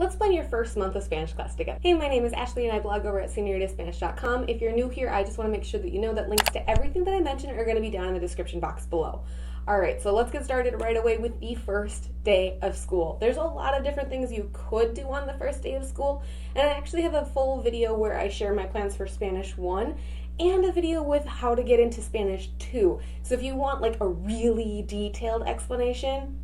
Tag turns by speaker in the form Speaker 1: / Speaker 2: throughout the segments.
Speaker 1: Let's plan your first month of Spanish class together. Hey, my name is Ashley and I blog over at SenioritaSpanish.com. If you're new here, I just want to make sure that you know that links to everything that I mentioned are going to be down in the description box below. Alright, so let's get started right away with the first day of school. There's a lot of different things you could do on the first day of school, and I actually have a full video where I share my plans for Spanish 1 and a video with how to get into Spanish 2. So if you want like a really detailed explanation,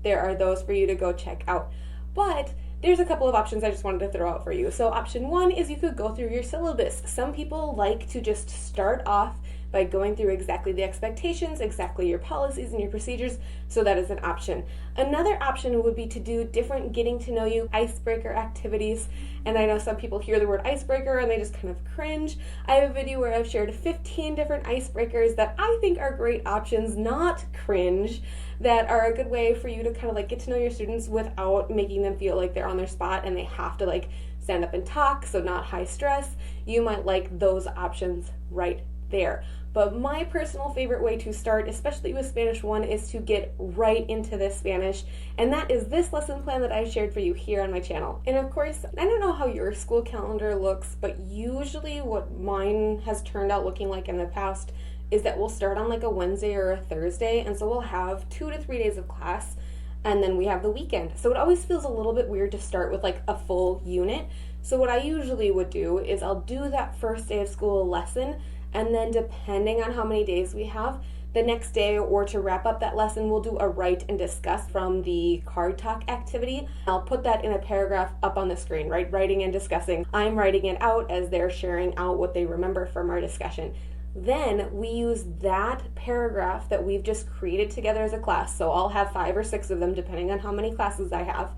Speaker 1: there are those for you to go check out. But there's a couple of options I just wanted to throw out for you. So option 1 is you could go through your syllabus. Some people like to just start off by going through exactly the expectations, exactly your policies and your procedures, so that is an option. Another option would be to do different getting to know you icebreaker activities, and I know some people hear the word icebreaker and they just kind of cringe. I have a video where I've shared 15 different icebreakers that I think are great options, not cringe, that are a good way for you to kind of like get to know your students without making them feel like they're on their spot and they have to like stand up and talk, so not high stress. You might like those options right there. But my personal favorite way to start, especially with Spanish 1, is to get right into this Spanish, and that is this lesson plan that I shared for you here on my channel. And of course, I don't know how your school calendar looks, but usually what mine has turned out looking like in the past is that we'll start on like a Wednesday or a Thursday, and so we'll have 2 to 3 days of class, and then we have the weekend. So it always feels a little bit weird to start with like a full unit. So what I usually would do is I'll do that first day of school lesson, and then depending on how many days we have, the next day or to wrap up that lesson, we'll do a write and discuss from the card talk activity. I'll put that in a paragraph up on the screen, right? Writing and discussing. I'm writing it out as they're sharing out what they remember from our discussion. Then we use that paragraph that we've just created together as a class. So I'll have 5 or 6 of them depending on how many classes I have.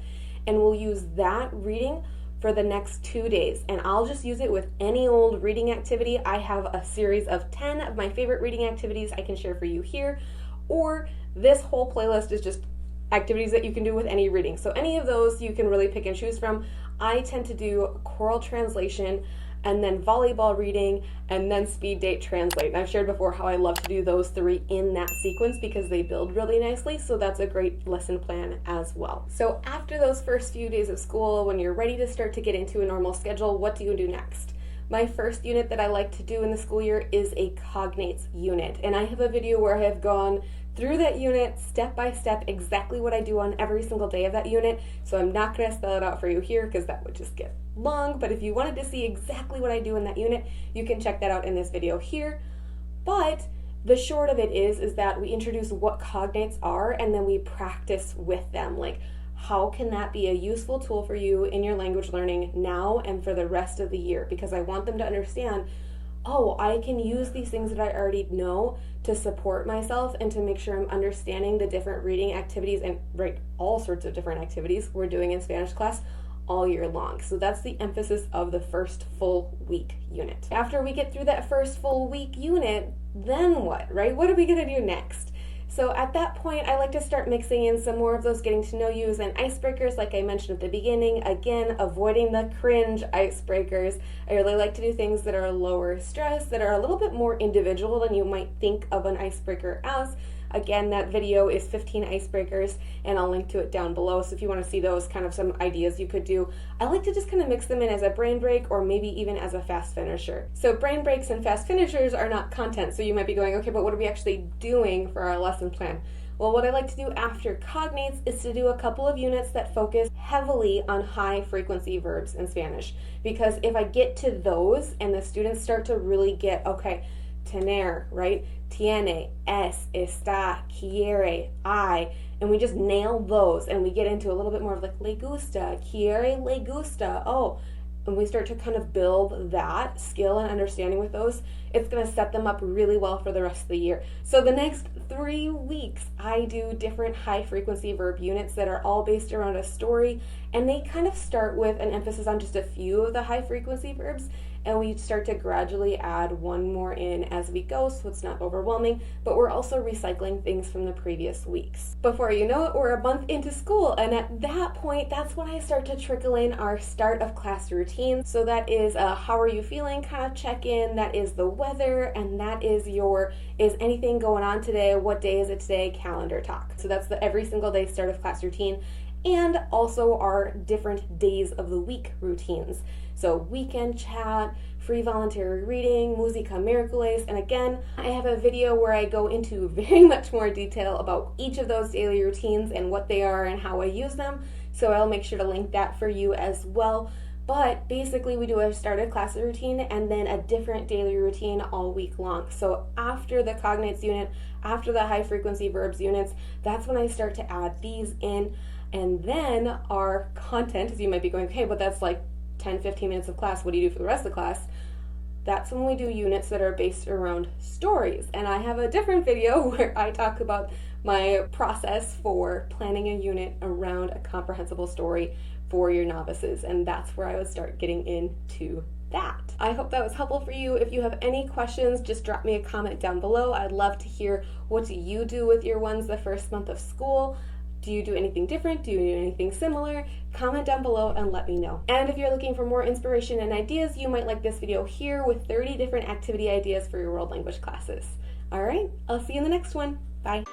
Speaker 1: And we'll use that reading for the next 2 days, and I'll just use it with any old reading activity. I have a series of 10 of my favorite reading activities I can share for you here, or this whole playlist is just activities that you can do with any reading. So any of those you can really pick and choose from. I tend to do choral translation, and then volleyball reading, and then speed date translate. And I've shared before how I love to do those 3 in that sequence because they build really nicely, so that's a great lesson plan as well. So after those first few days of school, when you're ready to start to get into a normal schedule, what do you do next? My first unit that I like to do in the school year is a cognates unit, and I have a video where I have gone through that unit step by step, exactly what I do on every single day of that unit. So I'm not going to spell it out for you here because that would just get long, but if you wanted to see exactly what I do in that unit, you can check that out in this video here. But the short of it is that we introduce what cognates are, and then we practice with them. Like, how can that be a useful tool for you in your language learning now and for the rest of the year? Because I want them to understand, oh, I can use these things that I already know to support myself and to make sure I'm understanding the different reading activities and all sorts of different activities we're doing in Spanish class all year long. So that's the emphasis of the first full week unit. After we get through that first full week unit, then what, right? What are we gonna do next? So at that point, I like to start mixing in some more of those getting to know yous and icebreakers like I mentioned at the beginning. Again, avoiding the cringe icebreakers. I really like to do things that are lower stress, that are a little bit more individual than you might think of an icebreaker as. Again, that video is 15 icebreakers, and I'll link to it down below, so if you want to see those, kind of some ideas you could do. I like to just kind of mix them in as a brain break or maybe even as a fast finisher. So brain breaks and fast finishers are not content, so you might be going, okay, but what are we actually doing for our lesson plan? Well, what I like to do after cognates is to do a couple of units that focus heavily on high frequency verbs in Spanish, because if I get to those and the students start to really get, okay, tener, right? Tiene, es, está, quiere, I, and we just nail those and we get into a little bit more of like le gusta, quiere, le gusta, oh, and we start to kind of build that skill and understanding with those, it's going to set them up really well for the rest of the year. So the next 3 weeks, I do different high frequency verb units that are all based around a story, and they kind of start with an emphasis on just a few of the high frequency verbs, and we start to gradually add one more in as we go, so it's not overwhelming, but we're also recycling things from the previous weeks. Before you know it, we're a month into school, and at that point, that's when I start to trickle in our start of class routine. So that is a how are you feeling kind of check-in, that is the weather, and that is your is anything going on today, what day is it today, calendar talk. So that's the every single day start of class routine. and also our different days of the week routines. So weekend chat, free voluntary reading, Musica Miracules, and again, I have a video where I go into very much more detail about each of those daily routines and what they are and how I use them, so I'll make sure to link that for you as well. But basically we do a start of class routine and then a different daily routine all week long. So after the cognates unit, after the high frequency verbs units, that's when I start to add these in. And then our content, as you might be going, okay, but that's like 10-15 minutes of class, what do you do for the rest of the class? That's when we do units that are based around stories. And I have a different video where I talk about my process for planning a unit around a comprehensible story for your novices, and that's where I would start getting into that. I hope that was helpful for you. If you have any questions, just drop me a comment down below. I'd love to hear, what do you do with your ones the first month of school? Do you do anything different? Do you do anything similar? Comment down below and let me know. And if you're looking for more inspiration and ideas, you might like this video here with 30 different activity ideas for your world language classes. All right, I'll see you in the next one. Bye.